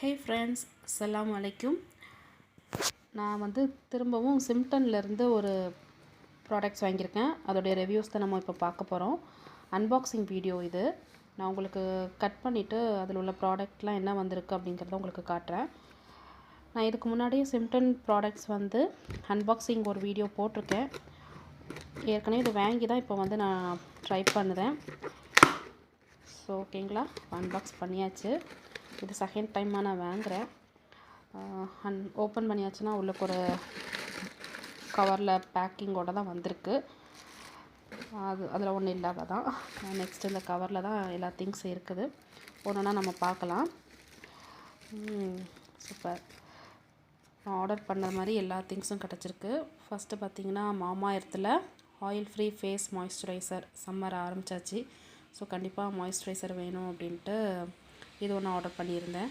Hey friends, அஸ்ஸலாமு அலைக்கும். நான் திரும்பவும் சிம்டன்லேருந்து ஒரு ப்ராடக்ட்ஸ் வாங்கியிருக்கேன். அதோடைய ரிவ்யூஸ் தான் நம்ம இப்போ பார்க்க போகிறோம். அன்பாக்சிங் வீடியோ இது. நான் உங்களுக்கு கட் பண்ணிவிட்டு அதில் உள்ள ப்ராடக்ட்லாம் என்ன வந்திருக்கு அப்படிங்கிறத உங்களுக்கு காட்டுறேன். நான் இதுக்கு முன்னாடியே சிம்டன் ப்ராடக்ட்ஸ் அன்பாக்சிங் ஒரு வீடியோ போட்டிருக்கேன். ஏற்கனவே இது வாங்கி தான் இப்போ நான் ட்ரை பண்ணுறேன். ஸோ ஓகேங்களா, அன்பாக்ஸ் பண்ணியாச்சு. இது செகண்ட் டைமாக நான் வாங்குகிறேன். ஓப்பன் பண்ணியாச்சுன்னா உள்ளுக்கு ஒரு கவரில் பேக்கிங்கோடு தான் வந்திருக்கு. அதில் ஒன்றும் இல்லாத தான். நெக்ஸ்ட் இந்த கவரில் தான் எல்லா திங்ஸ் இருக்குது. ஒன்றுனா நம்ம பார்க்கலாம். சூப்பர். நான் ஆர்டர் பண்ணுற மாதிரி எல்லா திங்ஸும் கிடச்சிருக்கு. ஃபஸ்ட்டு பார்த்திங்கன்னா மாமா எர்த்தில் oil free face moisturiser. Summer ஆரம்பித்தாச்சு. ஸோ கண்டிப்பாக மாய்ஸ்சரைசர் வேணும் அப்படின்ட்டு இது ஒன்று ஆர்டர் பண்ணியிருந்தேன்.